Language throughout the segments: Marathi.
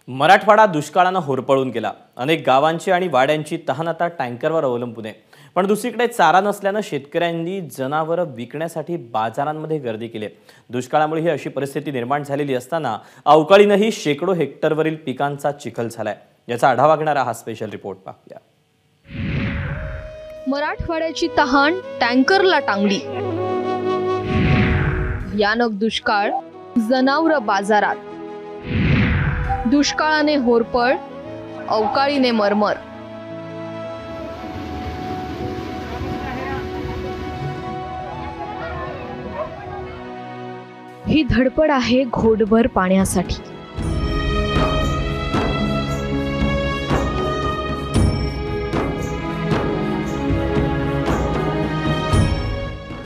मराठवाडा दुष्काळानं होरपळून गेला। अनेक गावांची आणि वाड्यांची तहान आता टँकरवर अवलंबून आहे। पण दुसरीकडे चारा नसल्याने शेतकऱ्यांनी जनावरं विकण्यासाठी बाजारांमध्ये गर्दी केली। दुष्काळामुळे ही अशी परिस्थिती निर्माण झालेली असताना अवकाळीनेही शेकडो हेक्टरवरील पिकांचा चिखल झालाय। याचा आढावा घेणारा हा स्पेशल रिपोर्ट पाहूया। मराठवाड्याची तहान टँकरला टांगली। भयानक दुष्काळ, जनावरं बाजारात, दुष्काळाने होरपळ, अवकाळीने मरमर। ही धडपड आहे घोटभर पाण्यासाठी।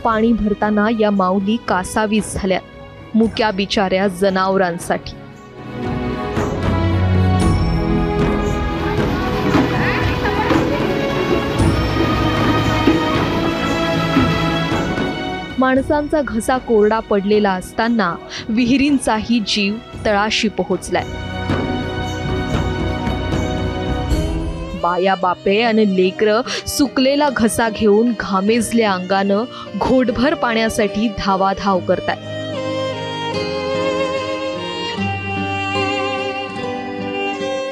पाणी भरताना या माऊली कासावीस झाल्या, मुक्या बिचाऱ्या जनावरांसाठी। माणसांचा घसा कोरडा पडलेला असताना विहिरींचाही जीव तळाशी पोहोचलाय। बाया बापे आणि लेकरं सुकलेला घसा घेऊन घामेजल्या अंगानं घोटभर पाण्यासाठी धावाधाव करतात।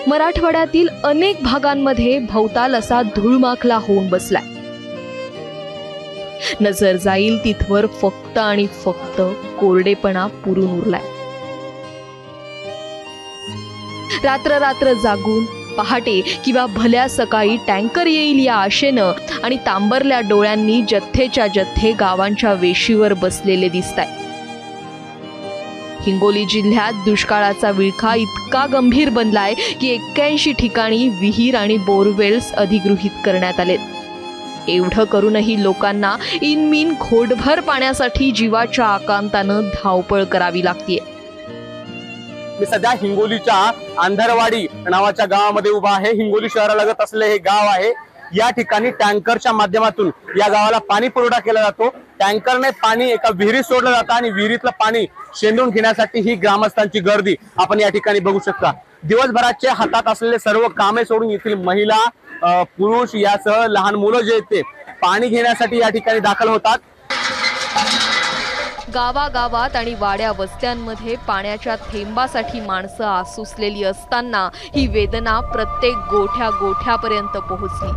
मराठवाड्यातील अनेक भागांमध्ये भवताल असा धुळमाखला होऊन बसलाय। नजर जाईल तिथवर फक्त आणि फक्त कोरडेपणा पुरून उरलाय। रात्र रात्र जागून पहाटे किंवा भल्या सकाळी टँकर येईल या आशेनं आणि तांबरल्या डोळ्यांनी जथ्थेच्या जथ्थे गावांच्या वेशीवर बसलेले दिसताय। हिंगोली जिल्ह्यात दुष्काळाचा विळखा इतका गंभीर बनलाय की 81 ठिकाणी विहीर आणि बोरवेल्स अधिगृहीत करण्यात आलेत। एवढं करूनही लोकांना इनमीन घोटभर पाण्यासाठी जीवाच्या आकांतानं धावपळ करावी लागतेय। मी सध्या हिंगोलीच्या अंधारवाडी नावाच्या गावामध्ये उभा आहे। हिंगोली शहरालगत असलेले हे गाव आहे। या ठिकाणी टँकरच्या माध्यमातून या गावाला पाणी पुरवठा केला जातो। टँकरने पाणी एका विहिरीत सोडलं जातं आणि विहिरीतलं पाणी शेंदून घेण्यासाठी ही ग्रामस्थांची गर्दी आपण या ठिकाणी बघू शकता। दिवसभराचे हातात असलेले सर्व कामे सोडून येथील महिला, पुरुष यासह लहान मुलं जे ते पाणी घेण्यासाठी या ठिकाणी दाखल होतात। गावागावात आणि वाड्या वस्त्यांमध्ये पाण्याच्या थेंबासाठी माणसं आसुसलेली असताना ही वेदना प्रत्येक गोठ्या गोठ्यापर्यंत पोहोचली।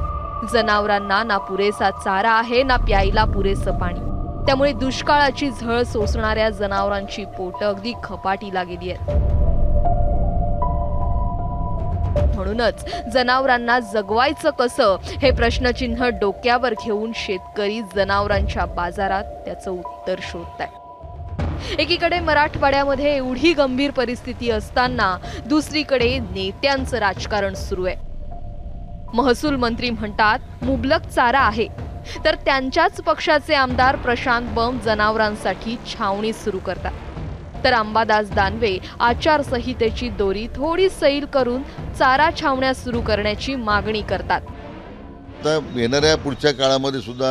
जनावरांना ना पुरेसा चारा आहे ना प्यायला पुरेसं पाणी। त्यामुळे दुष्काळाची झळ सोसणाऱ्या जनावरांची पोटं अगदी खपाटीला गेली आहेत। म्हणूनच जनावरांना जगवायचं कसं हे प्रश्नचिन्ह डोक्यावर घेऊन शेतकरी जनावरांच्या बाजारात त्याचं उत्तर शोधतायत। एकीकडे मराठवाड्यामध्ये एवढी गंभीर परिस्थिती असताना दुसरीकडे नेत्यांचं राजकारण सुरू आहे। महसूल मंत्री म्हणतात मुबलक चारा आहे, तर त्यांच्याच पक्षाचे आमदार प्रशांत बंब जनावरांसाठी छावणी सुरू करतात। तर अंबादास दानवे आचारसंहितेची दोरी थोडी सैल करून चारा छावण्या सुरू करण्याची मागणी करतात। आता येणाऱ्या पुढच्या काळामध्ये सुद्धा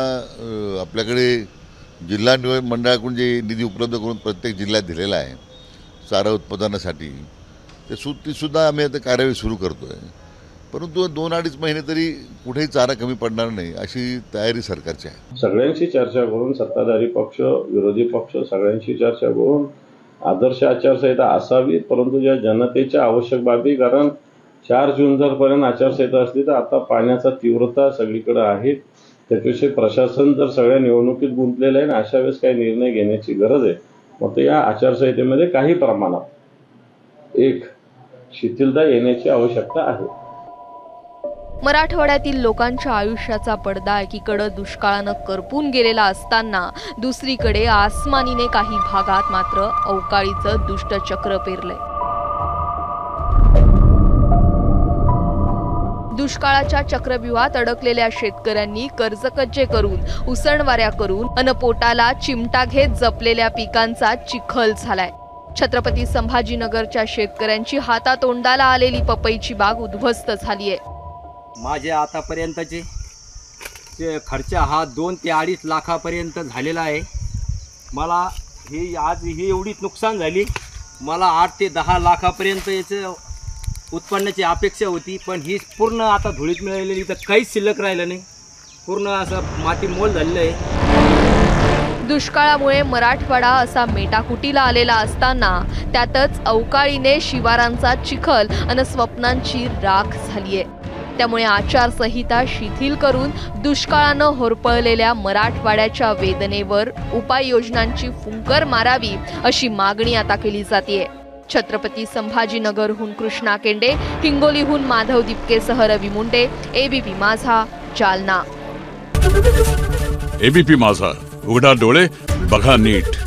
आपल्याकडे जिल्हा निवडणूक मंडळाकडून जे निधी उपलब्ध करून प्रत्येक जिल्ह्यात दिलेला आहे चारा उत्पादनासाठी, ते सुद्धा आम्ही आता कार्यवाही सुरू करतोय। परंतु 2-2.5 महिने तरी कुठेही चारा कमी पडणार नाही अशी तयारी सरकारची आहे। सगळ्यांशी चर्चा करून सत्ताधारी पक्ष, विरोधी पक्ष सगळ्यांशी चर्चा करून आदर्श आचारसंहिता असावी। परंतु ज्या जनतेच्या आवश्यक बाबी, कारण 4 जून जर पर्यंत आचारसंहिता असली तर आता पाण्याचा तीव्रता सगळीकडे आहे। त्याच्याविषयी प्रशासन जर सगळ्या निवडणुकीत गुंतलेलं आहे ना, अशा वेळेस काही निर्णय घेण्याची गरज आहे। मग या आचारसंहितेमध्ये काही प्रमाणात एक शिथिलता येण्याची आवश्यकता आहे। मराठवाड्यातील लोकांच्या आयुष्याचा पडदा एकीकडे दुष्काळानं करपून गेलेला असताना दुसरीकडे आसमानीने काही भागात मात्र अवकाळीचं दुष्टचक्र पेरलंय। दुष्काळाच्या चक्रव्यूहात अडकलेल्या शेतकऱ्यांनी कर्जकज्जे करून, उसणवाऱ्या करून अन पोटाला चिमटा घेत जपलेल्या पिकांचा चिखल झालाय। छत्रपती संभाजीनगरच्या शेतकऱ्यांची हातातोंडाला आलेली पपईची बाग उद्ध्वस्त झालीय। माझे आतापर्यंतचे खर्च हा 2 ते 2.5 लाखापर्यंत झालेला आहे। मला ही आज ही एवढी नुकसान झाली, मला 8 ते 10 लाखापर्यंत याचं उत्पन्नाची अपेक्षा होती, पण ही पूर्ण आता धुळीत मिळालेली, तर काहीच शिल्लक राहिलं नाही. पूर्ण असं माती मोल झालेलं आहे. दुष्काळामुळे मराठवाडा असा मेटाकुटीला आलेला असताना त्यातच अवकाळीने शिवारांचा चिखल आणि स्वप्नांची राख झालीये. त्यामुळे आचारसंहिता शिथिल करून दुष्काळानं होरपळलेल्या मराठवाड्याच्या वेदनेवर उपाययोजनांची फुंकर मारावी अशी मागणी आता केली जातेय. छत्रपती संभाजीनगरहून कृष्णा केंडे, हिंगोलीहून माधव दिपकेसह रवी मुंडे, एबीपी माझा, जालना. एबीपी माझा, उघडा डोळे बघा नीट.